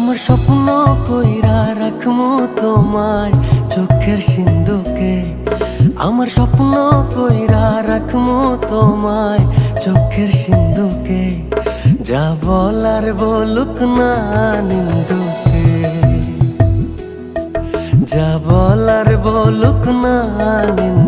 আমার স্বপ্ন কইরা রাখমু তোমায় চোখের সিন্ধুকে। আমার স্বপ্ন কইরা রাখমু তোমায় চোখের সিন্ধুকে। যা বলার বলুক না নিন্দুকে, যা বলার বলুক না নিন্দুকে।